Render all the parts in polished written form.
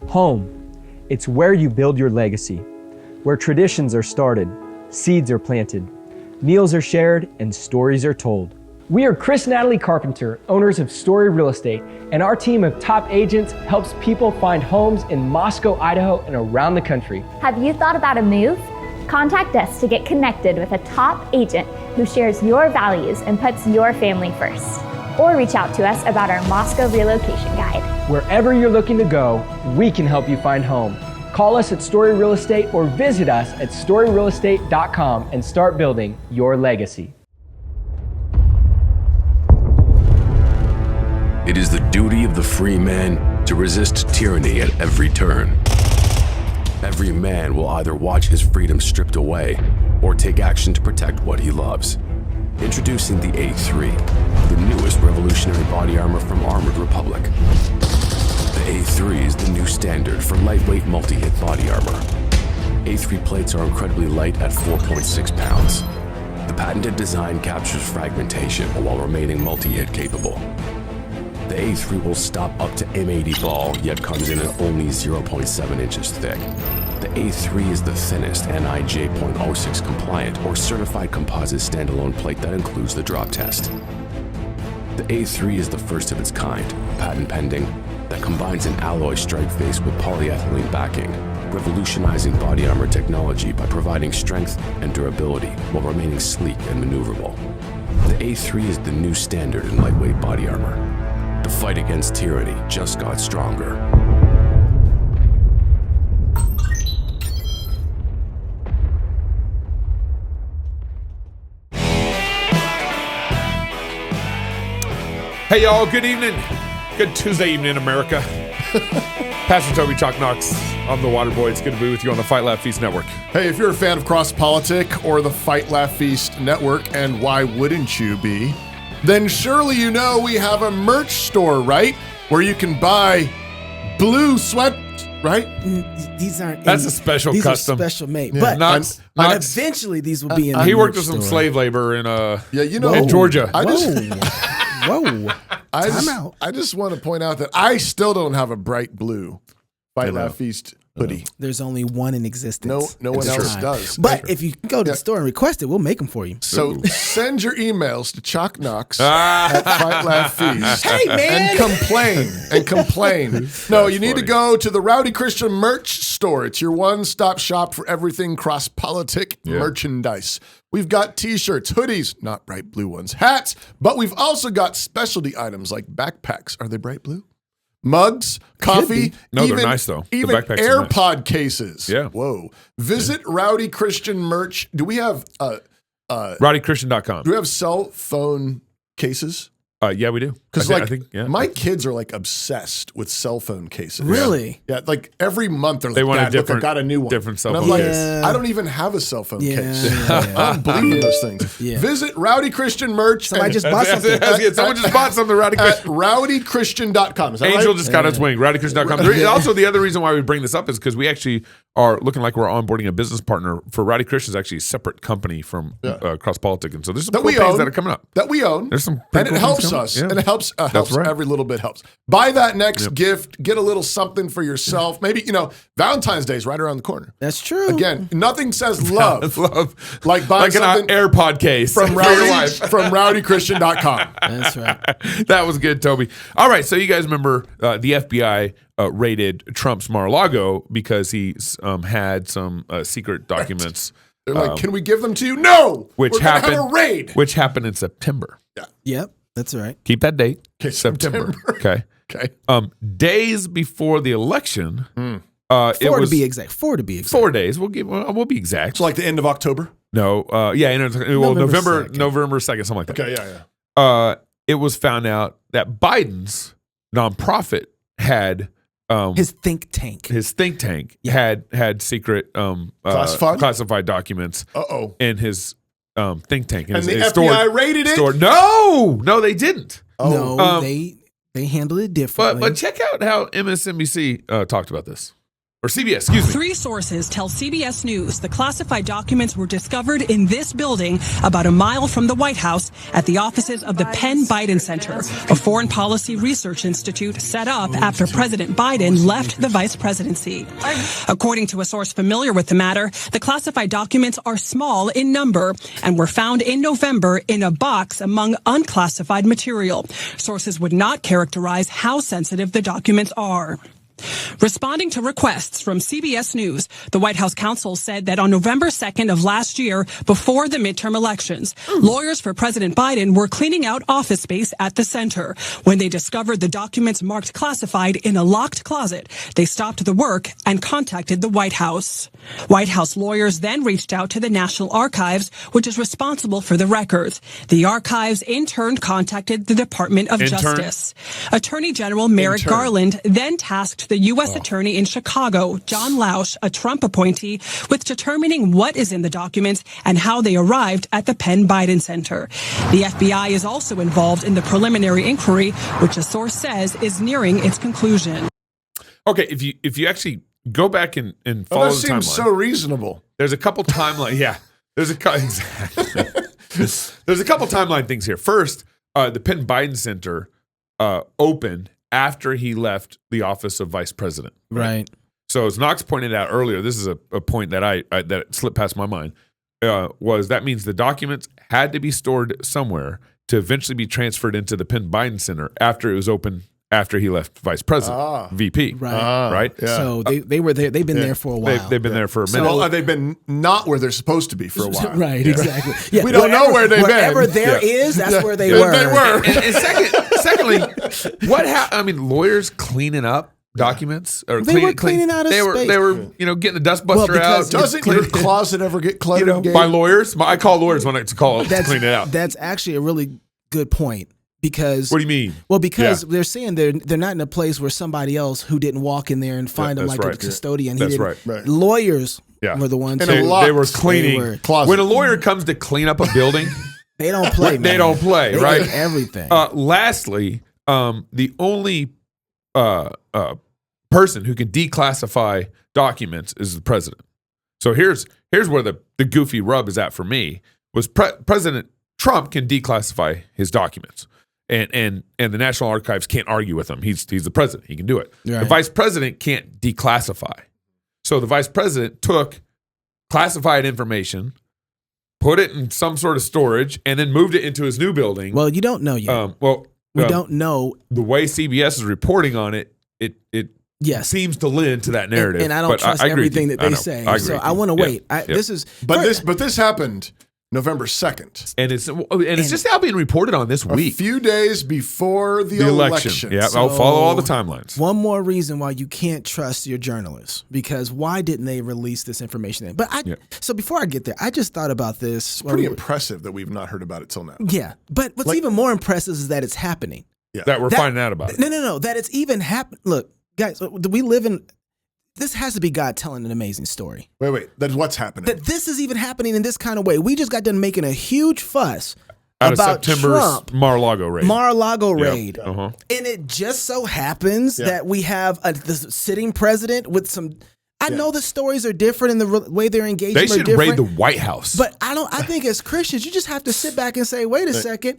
Home. It's where you build your legacy, where traditions are started, seeds are planted, meals are shared, and stories are told. We are Chris and Natalie Carpenter, owners of Story Real Estate, and our team of top agents helps people find homes in Moscow, Idaho, and around the country. Have you thought about a move? Contact us to get connected with a top agent who shares your values and puts your family first. Or reach out to us about our Moscow relocation guide. Wherever you're looking to go, we can help you find home. Call us at Story Real Estate or visit us at storyrealestate.com and start building your legacy. It is the duty of the free man to resist tyranny at every turn. Every man will either watch his freedom stripped away or take action to protect what he loves. Introducing the A3, the newest revolutionary body armor from Armored Republic. The A3 is the new standard for lightweight multi-hit body armor. A3 plates are incredibly light at 4.6 pounds. The patented design captures fragmentation while remaining multi-hit capable. The A3 will stop up to M80 ball, yet comes in at only 0.7 inches thick. The A3 is the thinnest NIJ .06 compliant or certified composite standalone plate that includes the drop test. The A3 is the first of its kind, patent pending, that combines an alloy strike face with polyethylene backing, revolutionizing body armor technology by providing strength and durability while remaining sleek and maneuverable. The A3 is the new standard in lightweight body armor. The fight against tyranny just got stronger. Hey y'all, good evening. Good Tuesday evening, America. Pastor Toby Chalk Knox, I'm the Waterboy. It's good to be with you on the Fight Laugh Feast Network. Hey, if you're a fan of Cross Politic or the Fight Laugh Feast Network, and why wouldn't you be, then surely you know we have a merch store, right? Where you can buy blue sweat, right? These aren't. That's a special custom. These are special made, Yeah. but Not- eventually these will be in. He the worked merch with some store. slave labor in in Georgia. Whoa! I just want to point out that I still don't have a bright blue Fight Laugh Feast hoodie. There's only one in existence. No one else does. But if you go to the store and request it, we'll make them for you. So send your emails to Chalk Knox at Fight Laugh Feast. Hey, man! And complain. No, you need to go to the Rowdy Christian merch store. It's your one-stop shop for everything cross-politic merchandise. We've got t-shirts, hoodies, not bright blue ones, hats, but we've also got specialty items like backpacks. Are they bright blue? Mugs, coffee. No, they're nice, though. The Even backpacks are nice. AirPod cases. Yeah. Whoa. Visit Rowdy Christian merch. Do we have RowdyChristian.com. do we have cell phone cases? Yeah, we do. Because I think my kids are like obsessed with cell phone cases. Really? Yeah, like every month they're like, They want a Dad, look, I different- got a new one. different cell and I'm phone like, case. I don't even have a cell phone case. Yeah. I don't believe in those things. Yeah. Visit Rowdy Christian merch. Somebody and- just bought something. Someone just bought something, Rowdy at Christian. rowdychristian.com. Is that Angel right? just got its wing. RowdyChristian.com. Also, the other reason why we bring this up is because we actually are looking like we're onboarding a business partner for Rowdy Christian. Is actually a separate company from Cross Politic, and so there's some That cool we things own. that are coming up. That we own. There's some and pretty it cool helps things coming. us. Yeah. And it helps right. every little bit helps. Buy that next gift. Get a little something for yourself. Maybe, Valentine's Day is right around the corner. That's true. Again, nothing says love like buying Like an something AirPod case from for your wife. from rowdychristian.com. That's right. That was good, Toby. All right, so you guys remember the FBI raided Trump's Mar-a-Lago because he had some secret documents. They're like, can we give them to you? No! Which We're gonna happened, have a raid. Which happened in September. Yep. That's right. Keep that date. Okay, September. Okay. Okay. Days before the election. It Four was to be exact. 4 days. We'll be exact. So like the end of October? No. November 2nd, something like that. Okay, yeah. It was found out that Biden's nonprofit had His think tank. had secret classified documents in his think tank. And the FBI raided it? No, they didn't. No, they handled it differently. But check out how MSNBC talked about this. Or CBS, excuse me. 3 sources tell CBS News the classified documents were discovered in this building about a mile from the White House at the offices of the Penn Biden Center, a foreign policy research institute set up after President Biden left the vice presidency. According to a source familiar with the matter, the classified documents are small in number and were found in November in a box among unclassified material. Sources would not characterize how sensitive the documents are. Responding to requests from CBS News, the White House counsel said that on November 2nd of last year, before the midterm elections, lawyers for President Biden were cleaning out office space at the center. When they discovered the documents marked classified in a locked closet, they stopped the work and contacted the White House. White House lawyers then reached out to the National Archives, which is responsible for the records. The archives in turn contacted the Department of Justice. Attorney General Merrick Garland then tasked the U.S. Attorney in Chicago, John Lausch, a Trump appointee, with determining what is in the documents and how they arrived at the Penn Biden Center. The FBI is also involved in the preliminary inquiry, which a source says is nearing its conclusion. Okay, if you actually go back and follow the timeline. That seems so reasonable. There's a couple timeline. Yeah, exactly. There's a couple timeline things here. First, the Penn Biden Center opened after he left the office of vice president. Right. So as Knox pointed out earlier, this is a point that that slipped past my mind, was that means the documents had to be stored somewhere to eventually be transferred into the Penn Biden Center after it was open, after he left vice president, VP. Right. Yeah. So they were there. They've been there for a while. They've been there for a minute. Well, they've been not where they're supposed to be for a while. Right, exactly. Yeah, We don't know where they've been. Wherever there is, that's where they were. They were. And secondly, what happened? I mean, lawyers cleaning up documents, or They were cleaning out a They space. were getting the dust buster out. Doesn't your closet ever get cluttered? Gabe? By lawyers? I call lawyers when I to clean it out. That's actually a really good point. Because what do you mean? Well, because they're saying they're not in a place where somebody else who didn't walk in there and find them like a custodian. That's right. Right. Lawyers were the ones they were cleaning. When a lawyer comes to clean up a building, they don't play. They don't play. They right. get everything. Lastly, the only person who can declassify documents is the president. So here's where the goofy rub is at for me. Was President Trump can declassify his documents. And the National Archives can't argue with him. He's the president. He can do it. Right. The vice president can't declassify. So the vice president took classified information, put it in some sort of storage, and then moved it into his new building. Well, you don't know yet. We don't know. The way CBS is reporting on it, it seems to lend to that narrative. And I don't trust everything that they say. So I want to wait. This happened November 2nd. And it's just now being reported on this week. A few days before the election. Yeah, I'll follow all the timelines. One more reason why you can't trust your journalists, because why didn't they release this information then? So before I get there, I just thought about this. It's pretty impressive that we've not heard about it till now. Yeah, but what's even more impressive is that it's happening. Yeah. That we're finding out about it. No, that it's even happening. Look, guys, we live in... This has to be God telling an amazing story. Wait. That's what's happening. That this is even happening in this kind of way. We just got done making a huge fuss out about of September's Trump, Mar-a-Lago raid. Yep. And it just so happens that we have the sitting president with some... I know the stories are different and the way they're engaging are different. They should raid the White House. But I think as Christians, you just have to sit back and say, wait a second,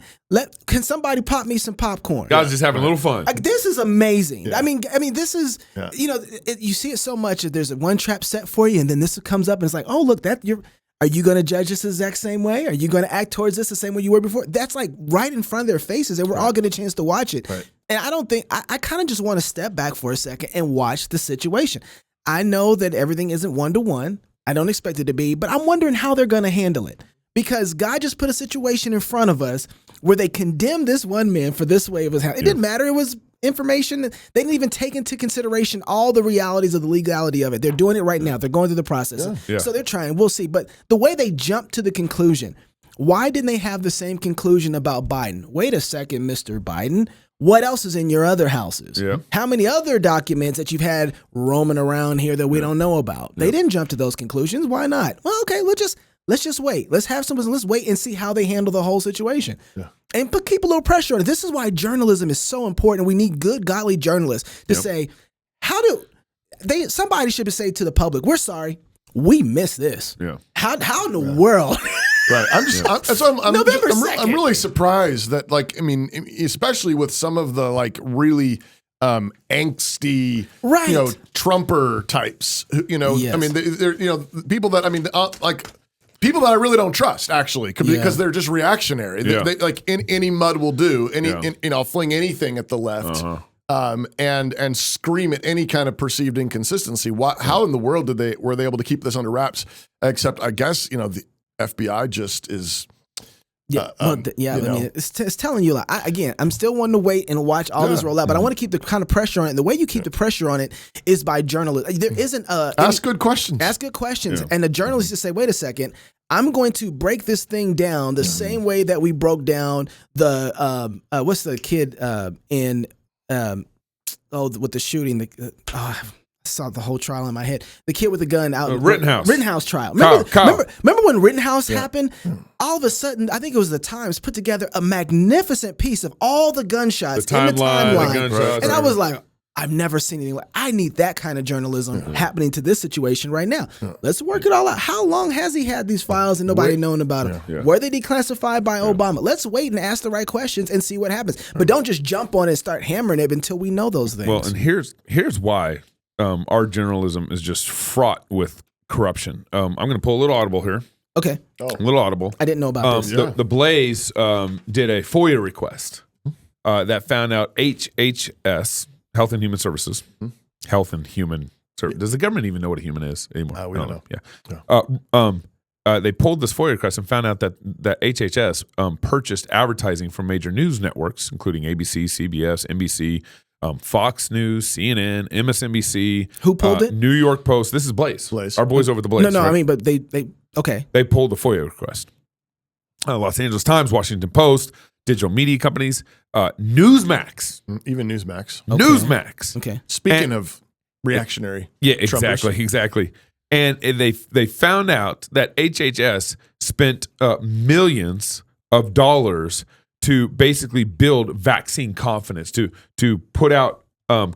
can somebody pop me some popcorn? Guys just having a little fun. Like, this is amazing. Yeah. I mean, this is, you see it so much that there's one trap set for you, and then this comes up and it's like, oh, look, are you going to judge this the exact same way? Are you going to act towards this the same way you were before? That's like right in front of their faces, and we're all getting a chance to watch it. Right. And I don't think, I kind of just want to step back for a second and watch the situation. I know that everything isn't one-to-one. I don't expect it to be, but I'm wondering how they're going to handle it. Because God just put a situation in front of us where they condemned this one man for this way of his house. It didn't matter. It was information. They didn't even take into consideration all the realities of the legality of it. They're doing it right now. They're going through the process. Yeah. So they're trying. We'll see. But the way they jumped to the conclusion, why didn't they have the same conclusion about Biden? Wait a second, Mr. Biden. What else is in your other houses? Yeah. How many other documents that you've had roaming around here that we don't know about? They didn't jump to those conclusions. Why not? Well, okay, let's just wait. Let's wait and see how they handle the whole situation. Yeah. And keep a little pressure on it. This is why journalism is so important. We need good, godly journalists to say, somebody should say to the public, we're sorry, we missed this. Yeah. How in the world? Right. I'm November 2nd. I'm really surprised that, like, I mean, especially with some of the like really angsty, Right. Trumper types. Yes. I mean, they're people that people that I really don't trust actually because they're just reactionary. Yeah. They like any mud will do. Fling anything at the left. And scream at any kind of perceived inconsistency. How in the world were they able to keep this under wraps? Except, I guess, the FBI just is. I mean, it's telling you. Like, I'm still wanting to wait and watch all this roll out, but I want to keep the kind of pressure on it. And the way you keep the pressure on it is by journalists. There isn't ask good questions. Ask good questions, and the journalists just say, "Wait a second, I'm going to break this thing down the same way that we broke down the what's the kid in." With the shooting, I saw the whole trial in my head. The kid with the gun out. Rittenhouse trial. Remember when Rittenhouse happened? All of a sudden, I think it was the Times put together a magnificent piece of all the gunshots in the timeline. And I was like, I've never seen anything like. I need that kind of journalism happening to this situation right now. Let's work it all out. How long has he had these files and nobody known about them? Were they declassified by Obama? Let's wait and ask the right questions and see what happens. But don't just jump on it and start hammering it until we know those things. Well, and here's why our journalism is just fraught with corruption. I'm going to pull a little audible here. Okay. A little audible. I didn't know about this. The Blaze did a FOIA request that found out HHS, Health and Human Services. Health and Human Services. Does the government even know what a human is anymore? We don't know. Yeah. They pulled this FOIA request and found out that HHS purchased advertising from major news networks, including ABC, CBS, NBC, Fox News, CNN, MSNBC. Who pulled it? New York Post. This is Blaze. Our boys over at the Blaze. No, right? I mean, but they okay. They pulled the FOIA request. Los Angeles Times, Washington Post, digital media companies, Newsmax. Even Newsmax. Okay. Newsmax. Okay. Speaking of reactionary. Yeah, exactly. And they found out that HHS spent millions of dollars to basically build vaccine confidence, to put out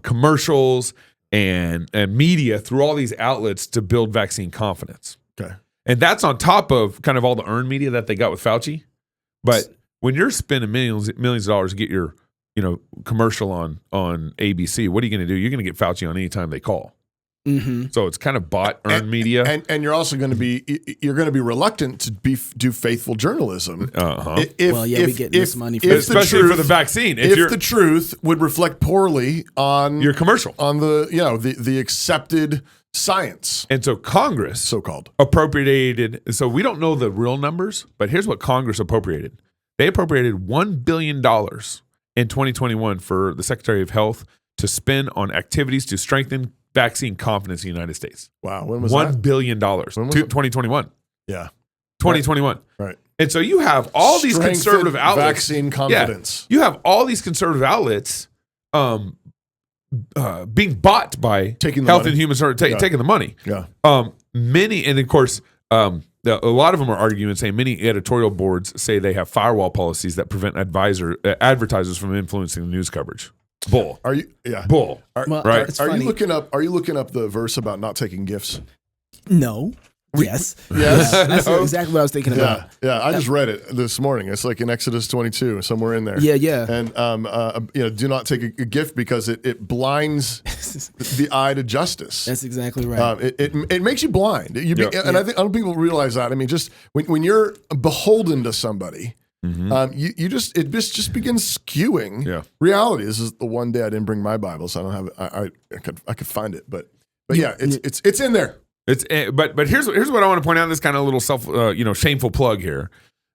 commercials and media through all these outlets to build vaccine confidence. Okay. And that's on top of kind of all the earned media that they got with Fauci. But when you're spending millions of dollars to get your commercial on ABC, what are you going to do? You're going to get Fauci on any time they call. Mm-hmm. So it's kind of bought earned media, and you're also going to be reluctant to do faithful journalism. We get this money, especially for the vaccine. If the truth would reflect poorly on your commercial, on the accepted science, and so Congress, so-called, appropriated. So we don't know the real numbers, but here's what Congress appropriated. They appropriated $1 billion in 2021 for the Secretary of Health to spend on activities to strengthen vaccine confidence in the United States. Wow. When was $1 billion. 2021. Yeah. 2021. Right. And so you have all these conservative outlets. Vaccine confidence. Yeah, you have all these conservative outlets being bought by Health and Human Services, taking the money. Yeah. Many, and of course, a lot of them are arguing and saying many editorial boards say they have firewall policies that prevent advertisers from influencing the news coverage. Bull. Are you? Yeah. Bull. Right. Are you looking up the verse about not taking gifts? No. Yes. Yes. That's exactly what I was thinking about. Yeah. I just read it this morning. It's like in Exodus 22, somewhere in there. Yeah. And do not take a gift because it blinds the eye to justice. That's exactly right. It makes you blind. And I think other people realize that. I mean, just when you're beholden to somebody. Mm-hmm. It just begins skewing reality. This is the one day I didn't bring my Bible, so I don't have it. I could find it, but it's in there. But here's what I want to point out. This kind of little shameful plug here.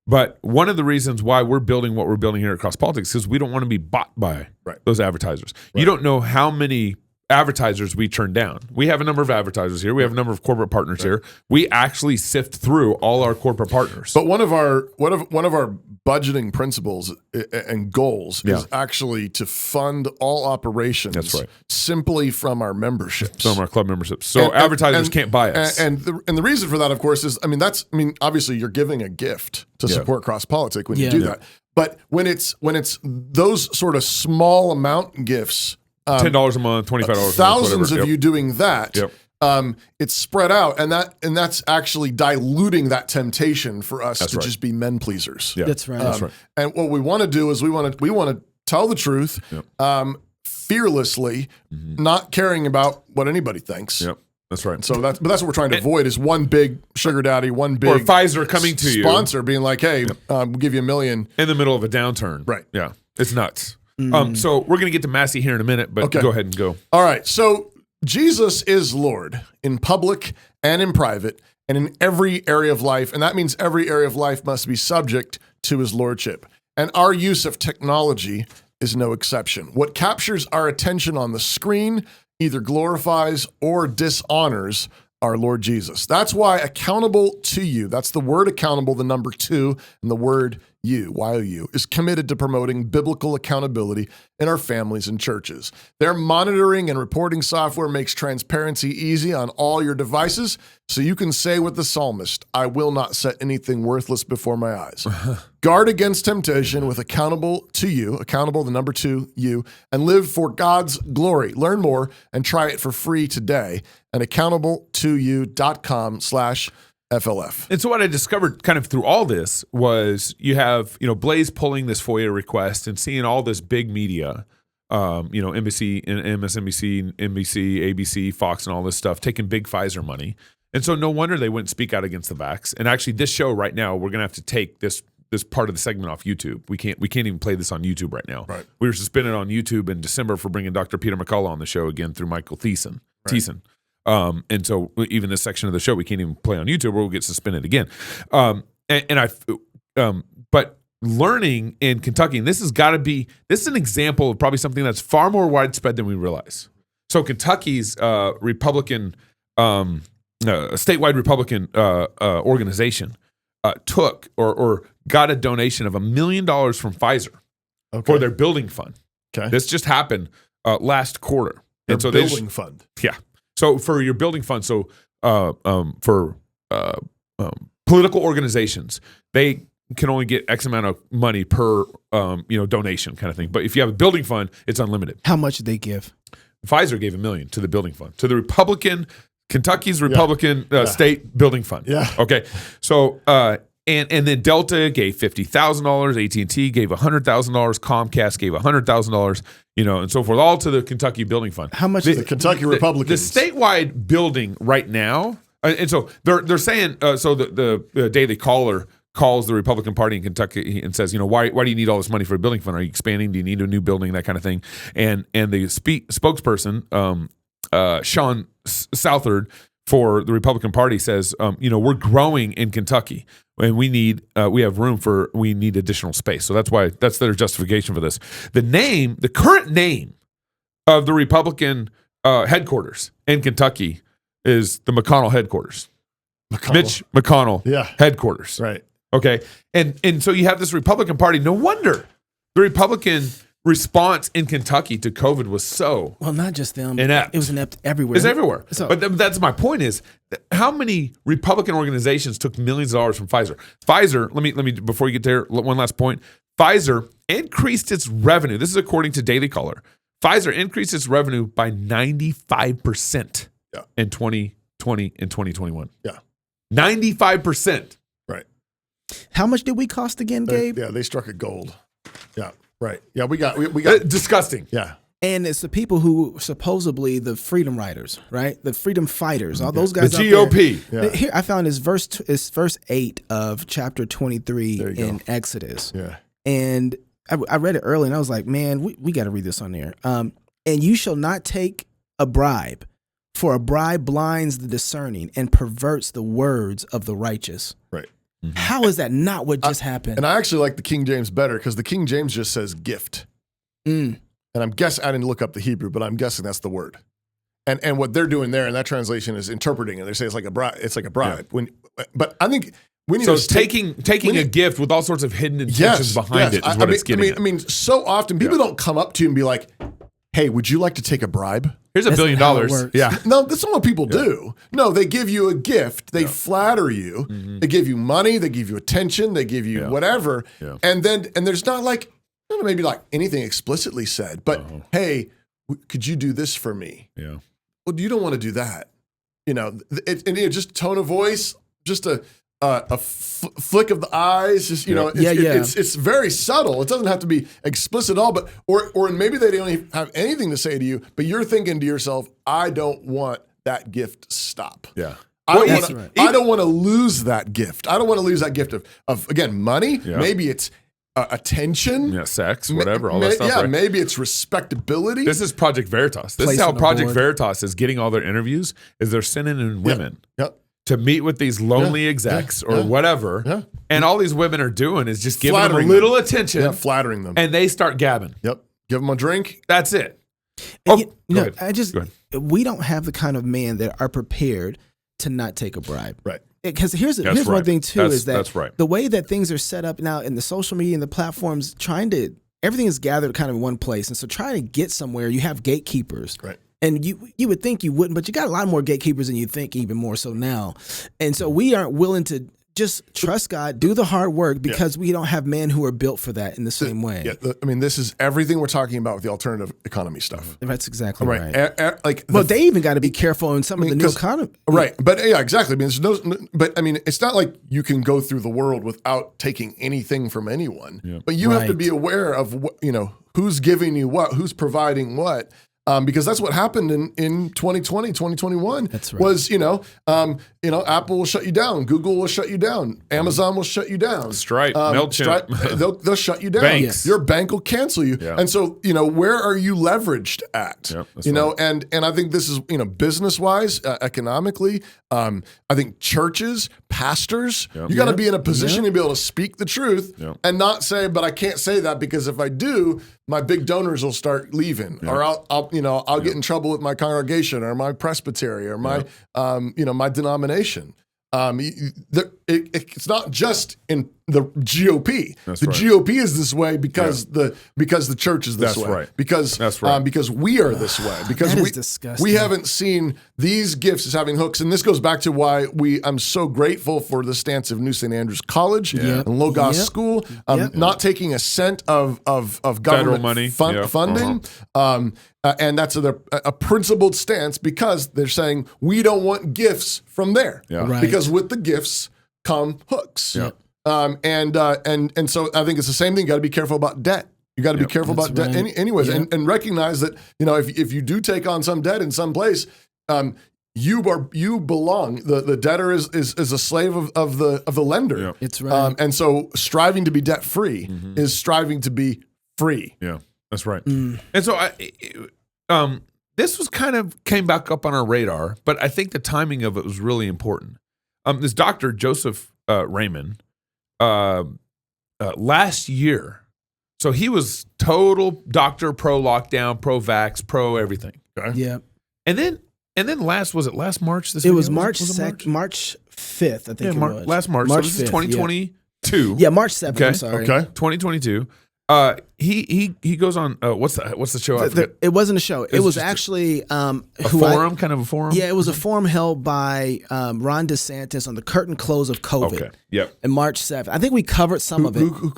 But one of the reasons why we're building what we're building here at Cross Politics is we don't want to be bought by those advertisers. Right. You don't know how many advertisers we turn down. We have a number of advertisers here. We have a number of corporate partners here. We actually sift through all our corporate partners. But one of our budgeting principles and goals is actually to fund all operations simply from our memberships. From our club memberships. So advertisers can't buy us. And the reason for that, of course, is obviously you're giving a gift to support Cross Politic when you do that. But when it's those sort of small amount gifts, $10 a month, $25 thousands a month, of you doing that. Yep. It's spread out, and that's actually diluting that temptation for us to just be men pleasers. Yeah. That's right. That's right. And what we want to do is we want to tell the truth, Yep. Fearlessly, not caring about what anybody thinks. Yep. That's right. So that's what we're trying to avoid is one big sugar daddy, one big or Pfizer coming to you, sponsor being like, hey, we'll give you $1 million in the middle of a downturn. Right. Yeah. It's nuts. So we're going to get to Massey here in a minute, but go ahead and go. All right. So Jesus is Lord in public and in private and in every area of life. And that means every area of life must be subject to his lordship. And our use of technology is no exception. What captures our attention on the screen either glorifies or dishonors our Lord Jesus. That's why accountable to you, that's the word accountable, the number 2, and the word you, Y-O-U, is committed to promoting biblical accountability in our families and churches. Their monitoring and reporting software makes transparency easy on all your devices, so you can say with the psalmist, I will not set anything worthless before my eyes. Guard against temptation with accountable to you, accountable, the number 2, you, and live for God's glory. Learn more and try it for free today at accountable2you.com/FLF. And so what I discovered kind of through all this was you have, Blaze pulling this FOIA request and seeing all this big media, NBC, MSNBC, NBC, ABC, Fox, and all this stuff taking big Pfizer money. And so no wonder they wouldn't speak out against the vax. And actually this show right now, we're going to have to take this part of the segment off YouTube. We can't even play this on YouTube right now. Right. We were suspended on YouTube in December for bringing Dr. Peter McCullough on the show again through Michael Thiessen. And so even this section of the show we can't even play on YouTube or we'll get suspended again. But learning in Kentucky, and this is an example of probably something that's far more widespread than we realize. So Kentucky's Republican, statewide Republican organization took or got a donation of $1 million from Pfizer for their building fund. Okay. This just happened last quarter. And so building fund. Yeah. So for your building fund, so for political organizations, they can only get X amount of money per donation kind of thing. But if you have a building fund, it's unlimited. How much did they give? Pfizer gave $1 million to the building fund, to the Kentucky's Republican state building fund. Yeah. Okay. So and then Delta gave $50,000, AT&T gave $100,000, Comcast gave $100,000, and so forth, all to the Kentucky building fund. How much? The Kentucky Republicans. The statewide building right now, and so they're saying. So the Daily Caller calls the Republican Party in Kentucky and says, why do you need all this money for a building fund? Are you expanding? Do you need a new building? That kind of thing. And the spokesperson, Sean Southard for the Republican Party says, we're growing in Kentucky and we need additional space. So that's their justification for this. The current name of the Republican headquarters in Kentucky is the McConnell headquarters. Mitch McConnell headquarters. Right. Okay. And so you have this Republican Party. No wonder the Republican response in Kentucky to COVID was so not just them. Inept. It was inept everywhere. It's everywhere. So, but that's my point is how many Republican organizations took millions of dollars from Pfizer? Pfizer, let me before you get there, one last point. Pfizer increased its revenue. This is according to Daily Caller. Pfizer increased its revenue by 95% in 2020 and 2021. Yeah. 95%. Right. How much did we cost again, Gabe? They struck a gold. Yeah. Right. Yeah, we got disgusting. Yeah. And it's the people who supposedly the freedom riders, right? The freedom fighters, all those guys. The GOP. There. Here I found is verse 8 of chapter 23 in Exodus. Yeah. And I read it early and I was like, man, we got to read this on there. And you shall not take a bribe, for a bribe blinds the discerning and perverts the words of the righteous. Right. Mm-hmm. How is that not what just happened? And I actually like the King James better because the King James just says gift. And I didn't look up the Hebrew, but I'm guessing that's the word. And what they're doing there in that translation is interpreting it. They say it's like a bribe. It's like a bribe. Yeah. But I think we need to taking a gift with all sorts of hidden intentions behind it is what it's getting. I mean, so often people don't come up to you and be like, "Hey, would you like to take a bribe?" Here's $1 billion. Yeah. No, that's not what people do. No, they give you a gift. They flatter you. Mm-hmm. They give you money. They give you attention. They give you whatever. Yeah. And there's not maybe like anything explicitly said, but hey, could you do this for me? Yeah. Well, you don't want to do that. Just tone of voice, just a flick of the eyes, just it's very subtle. It doesn't have to be explicit at all, but or maybe they don't even have anything to say to you, but you're thinking to yourself, I don't want that gift to stop. Yeah. I don't want to lose that gift. I don't want to lose that gift of again, money. Yeah. Maybe it's attention, sex, whatever, all that stuff. Yeah, right? Maybe it's respectability. This is Project Veritas. This is how Project Veritas is getting all their interviews. Is they're sending in women to meet with these lonely execs or whatever, and all these women are doing is just giving them a little attention, flattering them, and they start gabbing. Yep, give them a drink. That's it. We don't have the kind of men that are prepared to not take a bribe. Right. Because here's one thing too, is that that's right. The way that things are set up now in the social media and the platforms, everything is gathered kind of in one place. And so trying to get somewhere, you have gatekeepers. Right. And you would think you wouldn't, but you got a lot more gatekeepers than you think, even more so now. And so we aren't willing to just trust God, do the hard work, because we don't have men who are built for that in the same way. Yeah, this is everything we're talking about with the alternative economy stuff. That's exactly right. They even got to be careful in some of the new economy. Right, but yeah, exactly. It's not like you can go through the world without taking anything from anyone. Yeah. But you have to be aware of who's giving you what, who's providing what. Because that's what happened in 2020, 2021. That's right. Was, Apple will shut you down. Google will shut you down. Amazon will shut you down. Stripe, MailChimp. They'll shut you down. Banks. Your bank will cancel you. Yeah. And so, where are you leveraged at? Yep, right. And I think this is, business-wise, economically, I think churches, pastors, you got to be in a position to be able to speak the truth and not say, but I can't say that because if I do, my big donors will start leaving, or I'll get in trouble with my congregation or my presbytery or my my denomination. It's not just in the GOP. That's the right. GOP is this way because the church is this That's way. right. Because That's right. Because we are this way. Because that is disgusting. We haven't seen these gifts as having hooks, and this goes back to why I'm so grateful for the stance of New St. Andrews College and Logos School, not taking a cent of government federal money funding. And that's a principled stance because they're saying we don't want gifts from there. Yeah. Right. Because with the gifts come hooks. Yeah. And so I think it's the same thing. You got to be careful about debt. You got to be careful about debt anyways, and recognize that, if you do take on some debt in some place, you belong. The debtor is a slave of the lender. Yeah. It's right. And so striving to be debt free is striving to be free. Yeah. That's right. And so this was came back up on our radar, but I think the timing of it was really important. This Dr. Joseph Fraiman, last year, so he was total doctor, pro lockdown, pro vax, pro everything. Okay? Yeah. And then last March? It was March 5th, I think it was. Last March. So this is 2022. Yeah, March 7th, okay. I'm sorry. Okay. 2022. He goes on. What's the show? It wasn't a show. It was actually kind of a forum. Yeah, it was a forum held by Ron DeSantis on the curtain close of COVID. Okay. Yep. And March 7th. I think we covered some of it. Who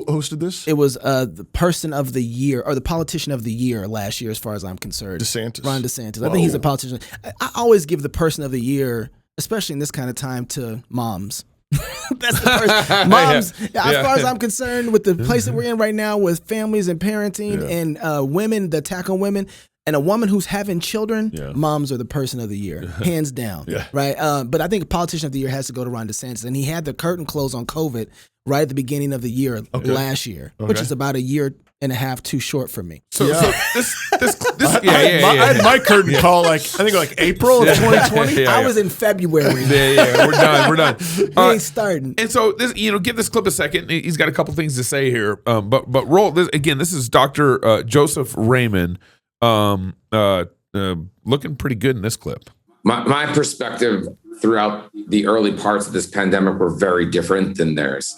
hosted this? It was the person of the year or the politician of the year last year, as far as I'm concerned. DeSantis. Ron DeSantis. I think he's a politician. I always give the person of the year, especially in this kind of time, to moms. That's the first. Moms, as far as I'm concerned, with the place that we're in right now with families and parenting and women, the attack on women, and a woman who's having children, moms are the person of the year, hands down. Right? But I think politician of the year has to go to Ron DeSantis. And he had the curtain close on COVID right at the beginning of the year last year, which is about a year and a half too short for me. So this I had my curtain call I think April of 2020. I was in February. We're done. We ain't starting. And so this, give this clip a second. He's got a couple things to say here. But roll this again. This is Dr. Joseph Fraiman, looking pretty good in this clip. My perspective throughout the early parts of this pandemic were very different than theirs.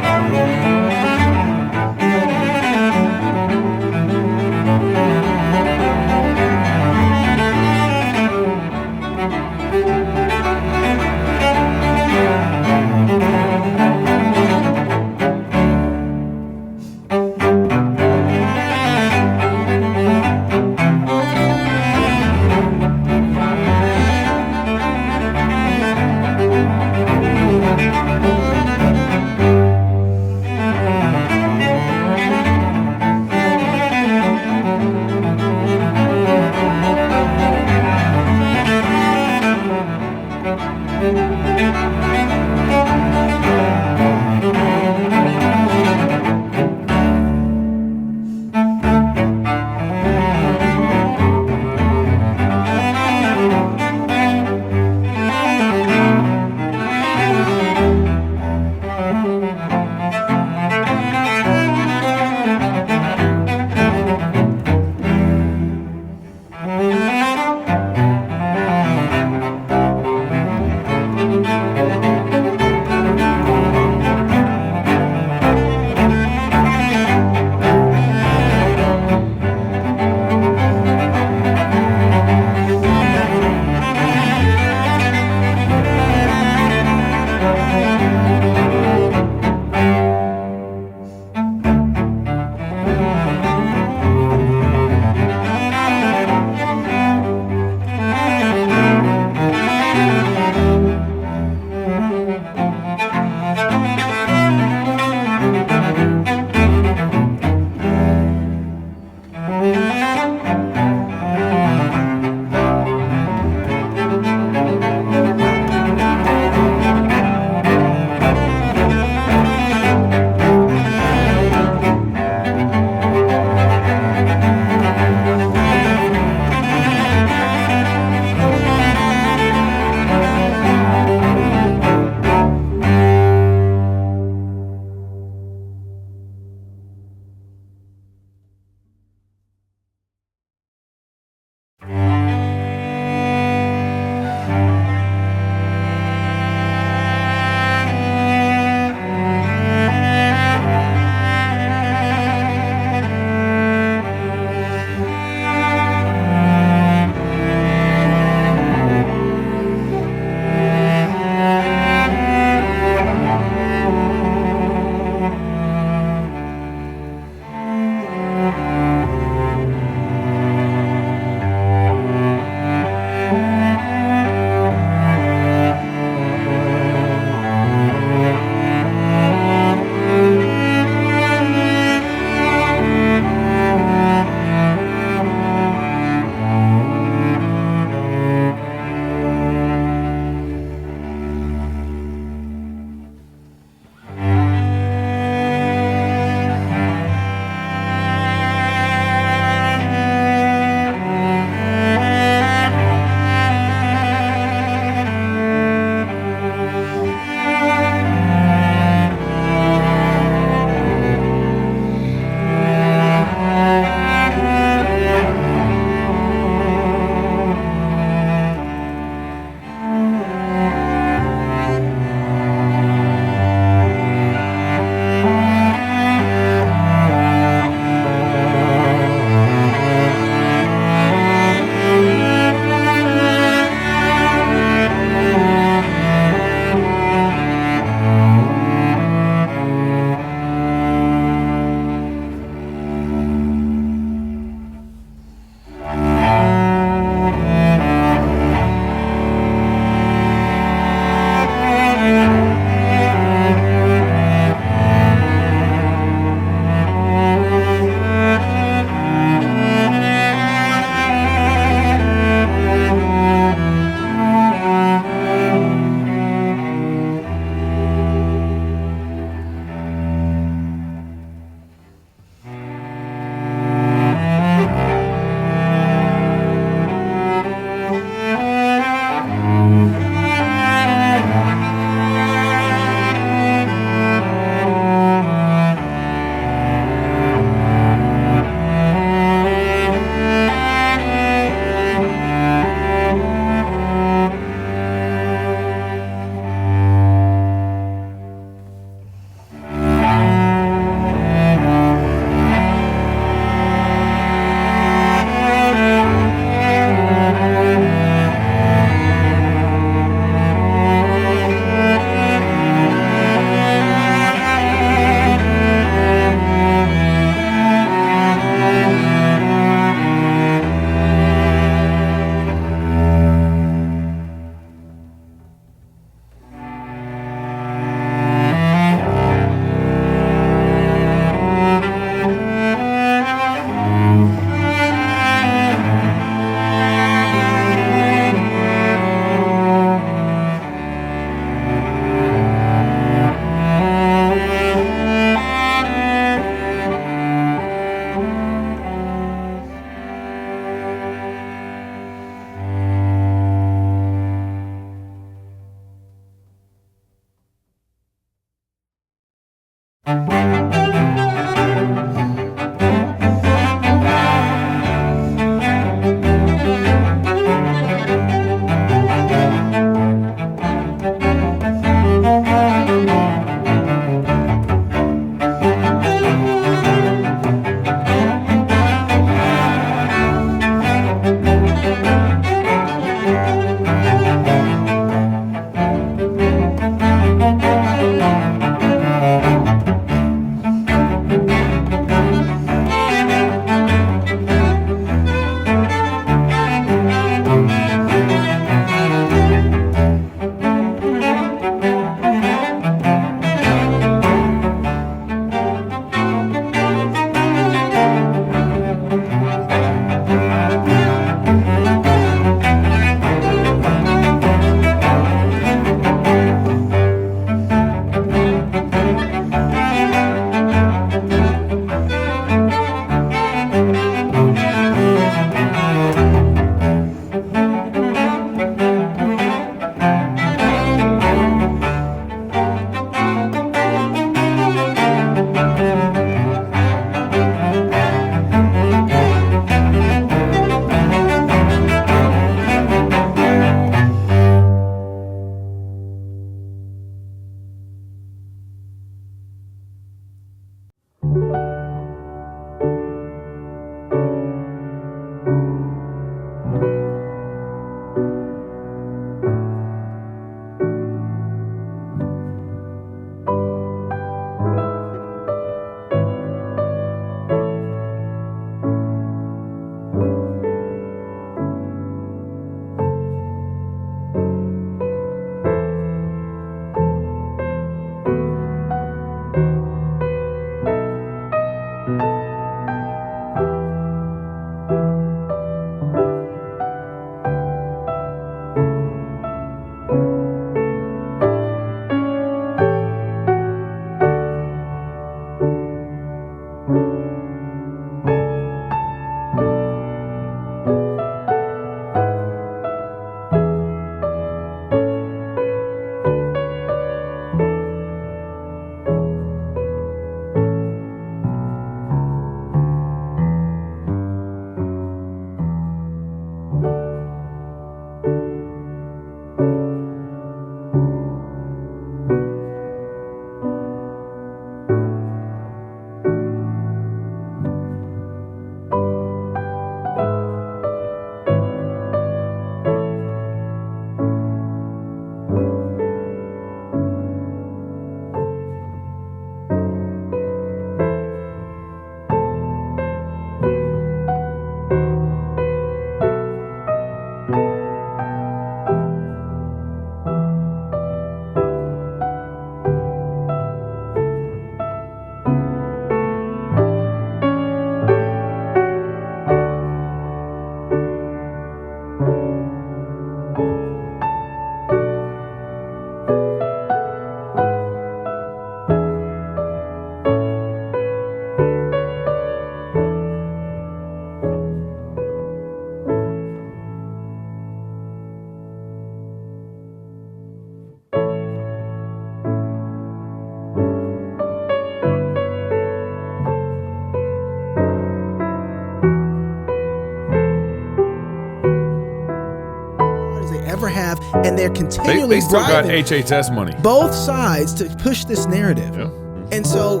and they're continually They still got bribing HHS money. both sides to push this narrative. Yeah. And so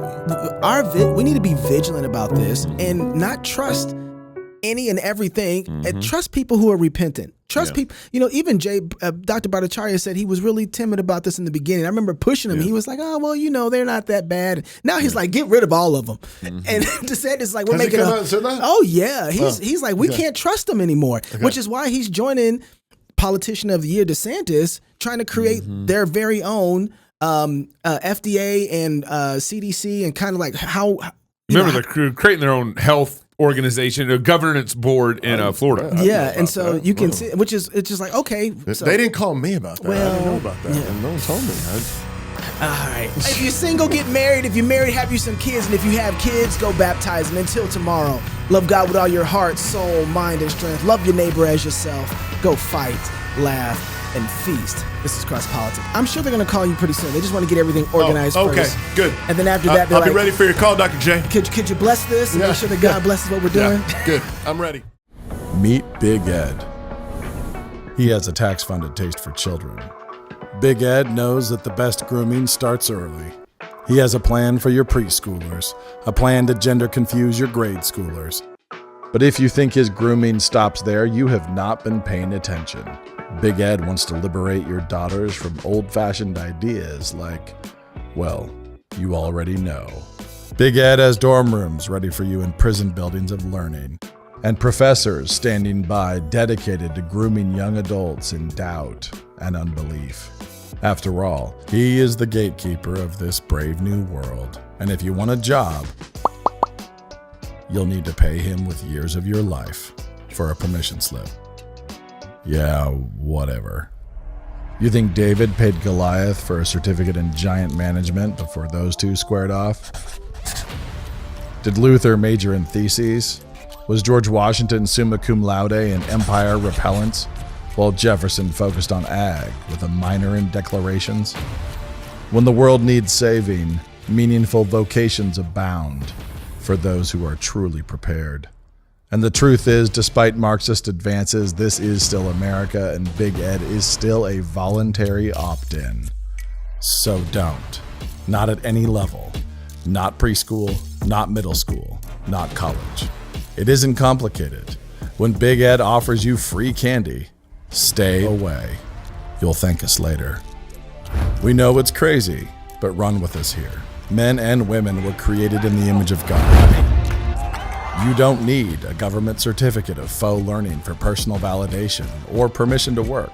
we need to be vigilant about this and not trust any and everything, and trust people who are repentant. Trust people. Even Dr. Bhattacharya said he was really timid about this in the beginning. I remember pushing him. He was like, "Oh, well, they're not that bad." Now he's like, "Get rid of all of them." And DeSantis like, "We're making out and said that? Oh yeah, he's like, we can't trust them anymore, which is why he's joining Politician of the Year DeSantis, trying to create their very own FDA and CDC, and kind of like how. Remember, they're creating their own health organization, a governance board in Florida. Yeah, and so you can see, it's just like, okay. So, they didn't call me about that. I didn't know about that. Yeah. And no one told me. All right. If you're single, get married. If you're married, have you some kids. And if you have kids, go baptize them. Until tomorrow, love God with all your heart, soul, mind, and strength. Love your neighbor as yourself. Go fight, laugh, and feast. This is Cross Politics. I'm sure they're going to call you pretty soon. They just want to get everything organized first. Okay, good. And then after that, I'll be ready for your call, Dr. J. Could you bless this and make sure that God blesses what we're doing? Yeah, good. I'm ready. Meet Big Ed. He has a tax-funded taste for children. Big Ed knows that the best grooming starts early. He has a plan for your preschoolers, a plan to gender confuse your grade schoolers. But if you think his grooming stops there, you have not been paying attention. Big Ed wants to liberate your daughters from old-fashioned ideas like, well, you already know. Big Ed has dorm rooms ready for you in prison buildings of learning, and professors standing by dedicated to grooming young adults in doubt and unbelief. After all, he is the gatekeeper of this brave new world, and if you want a job, you'll need to pay him with years of your life for a permission slip. Yeah, whatever. You think David paid Goliath for a certificate in giant management before those two squared off? Did Luther major in theses? Was George Washington summa cum laude in empire repellents, while Jefferson focused on ag with a minor in declarations? When the world needs saving, meaningful vocations abound for those who are truly prepared. And the truth is, despite Marxist advances, this is still America, and Big Ed is still a voluntary opt-in. So don't. Not at any level. Not preschool, not middle school, not college. It isn't complicated. When Big Ed offers you free candy, stay away. You'll thank us later. We know it's crazy, but run with us here. Men and women were created in the image of God. You don't need a government certificate of faux learning for personal validation or permission to work.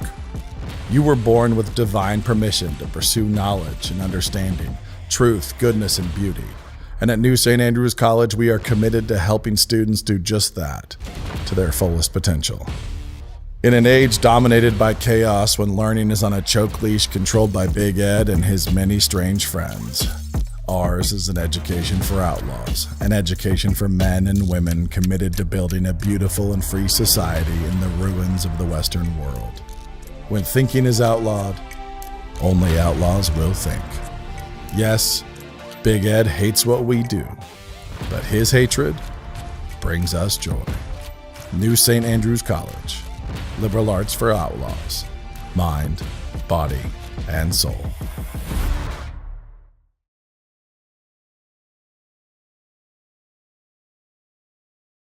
You were born with divine permission to pursue knowledge and understanding, truth, goodness, and beauty. And at New St. Andrews College, we are committed to helping students do just that, to their fullest potential. In an age dominated by chaos, when learning is on a choke leash controlled by Big Ed and his many strange friends, ours is an education for outlaws, an education for men and women committed to building a beautiful and free society in the ruins of the Western world. When thinking is outlawed, only outlaws will think. Yes, Big Ed hates what we do, but his hatred brings us joy. New St. Andrews College. Liberal arts for outlaws. Mind, body, and soul.